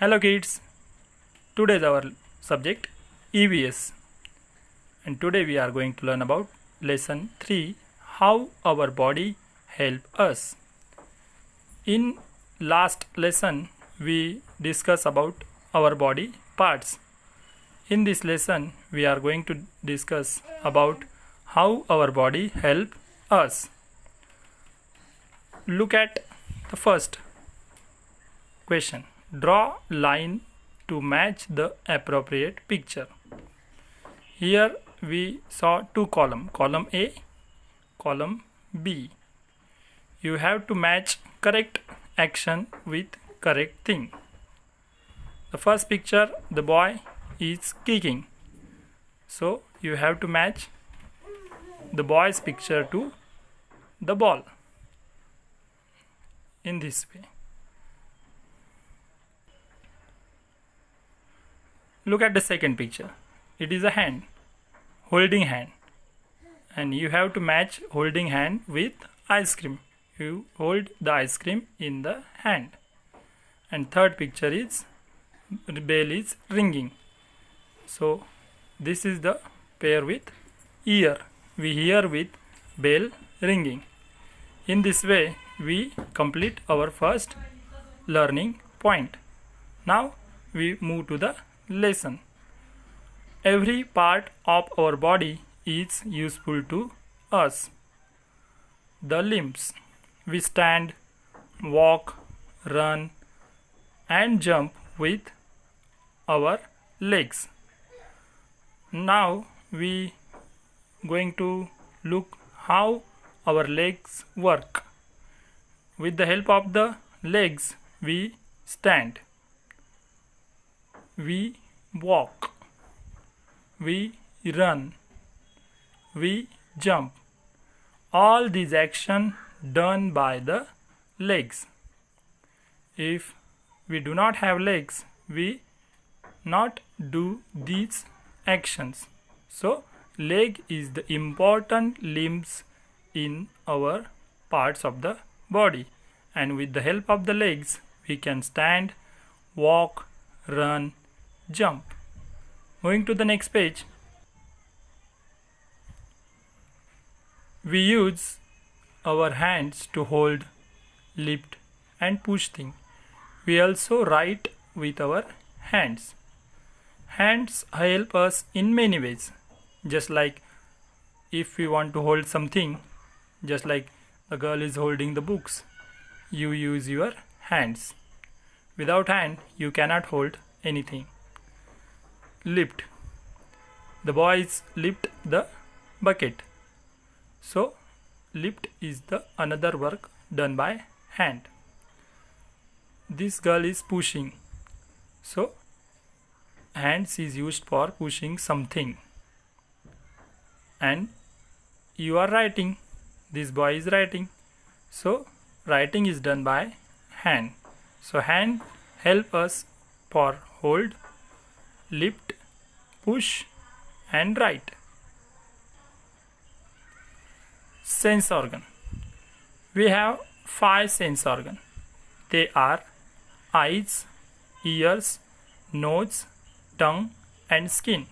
Hello kids, today is our subject EVS and today we are going to learn about lesson 3, how our body help us. In last lesson we discussed about our body parts. In this lesson we are going to discuss about how our body help us. Look at the first question. Draw line to match the appropriate picture. Here we saw two columns, column A, column B. You have to match correct action with correct thing. The first picture, the boy is kicking. So you have to match the boy's picture to the ball in this way. Look at the second picture. It is a hand, holding hand, and you have to match holding hand with ice cream. You hold the ice cream in the hand. And third picture is the bell is ringing. So this is the pair with ear. We hear with bell ringing. In this way we complete our first learning point. Now we move to the lesson. Every part of our body is useful to us. The limbs. We stand, walk, run and jump with our legs. Now we going to look how our legs work. With the help of the legs we stand, we walk, we run, we jump. All these actions done by the legs. If we do not have legs, we not do these actions. So leg is the important limbs in our parts of the body, and with the help of the legs we can stand, walk, run, jump. Moving to the next page, we use our hands to hold, lift and push things. We also write with our hands. Hands help us in many ways. Just like if we want to hold something, just like the girl is holding the books, you use your hands. Without hand you cannot hold anything. Lift. The boys lift the bucket. So lift is the another work done by hand. This girl is pushing. So hands is used for pushing something. And you are writing. This boy is writing. So writing is done by hand. So hand help us for hold, lift, push and write. Sense organ. We have 5 sense organ. They are eyes, ears, nose, tongue and skin.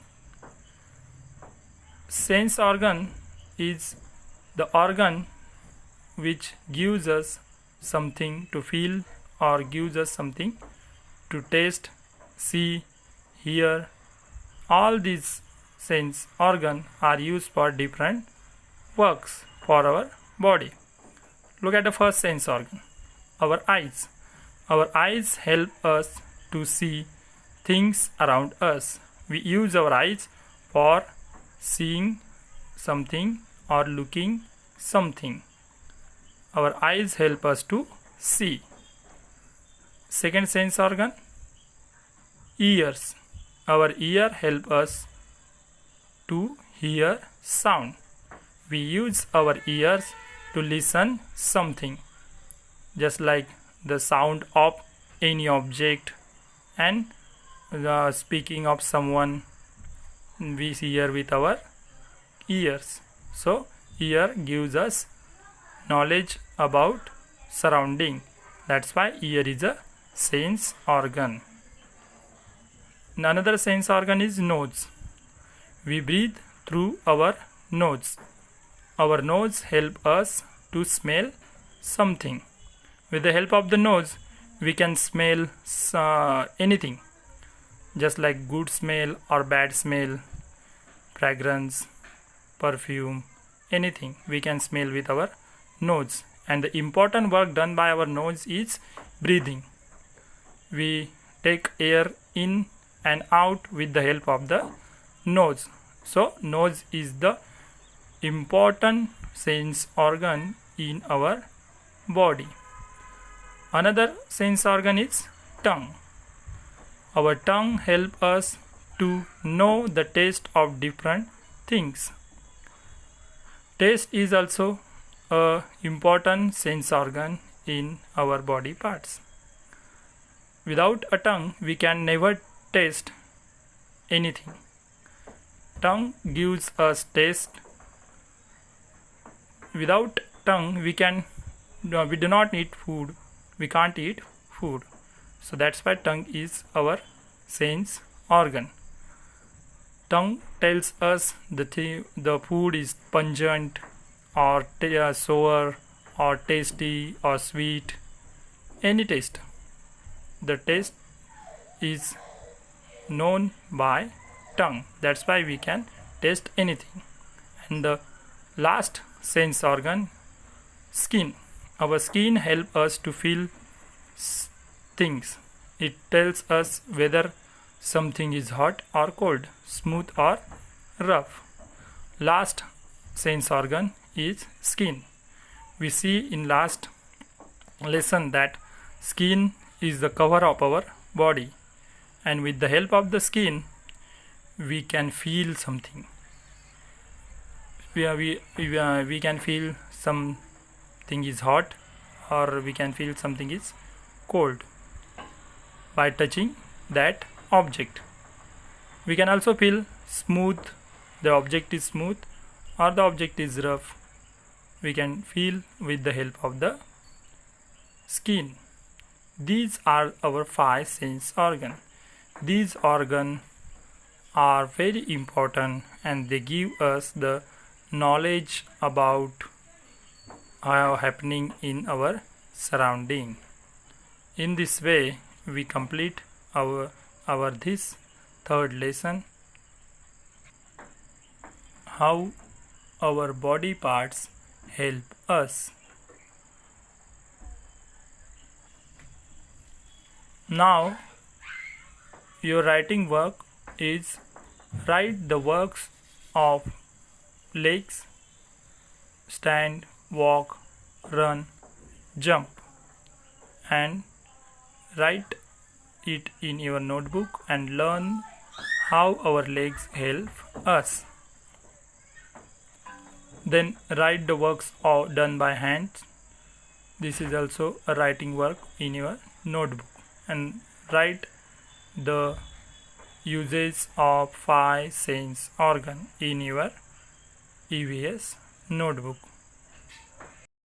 Sense organ is the organ which gives us something to feel or gives us something to taste, see, hear. All these sense organs are used for different works for our body. Look at the first sense organ, our eyes. Our eyes help us to see things around us. We use our eyes for seeing something or looking something. Our eyes help us to see. Second sense organ, ears. Our ear help us to hear sound. We use our ears to listen something, just like the sound of any object and the speaking of someone we hear with our ears. So ear gives us knowledge about surrounding. That's why ear is a sense organ. Another sense organ is nose. We breathe through our nose. Our nose helps us to smell something. With the help of the nose, we can smell anything, just like good smell or bad smell, fragrance, perfume, anything we can smell with our nose. And the important work done by our nose is breathing. We take air in and out with the help of the nose. So nose is the important sense organ in our body. Another sense organ is tongue. Our tongue helps us to know the taste of different things. Taste is also a important sense organ in our body parts. Without a tongue, we can never taste anything. Tongue gives us taste. Without tongue, we do not eat food. We can't eat food. So that's why tongue is our sense organ. Tongue tells us the food is pungent or sour or tasty or sweet. Any taste. The taste is known by tongue. That's why we can taste anything. And the last sense organ, skin. Our skin helps us to feel things. It tells us whether something is hot or cold, smooth or rough. Last sense organ is skin. We see in last lesson that skin is the cover of our body, and with the help of the skin we can feel something. We can feel something is hot or we can feel something is cold by touching that object. We can also feel smooth, the object is smooth or the object is rough. We can feel with the help of the skin. These are our 5 sense organs. These organs are very important and they give us the knowledge about how happening in our surrounding. In this way, we complete our this third lesson, how our body parts help us. Now your writing work is write the works of legs, stand, walk, run, jump, and write it in your notebook and learn how our legs help us. Then write the works done by hands. This is also a writing work in your notebook, and write the uses of 5 sense organ in your EVS notebook.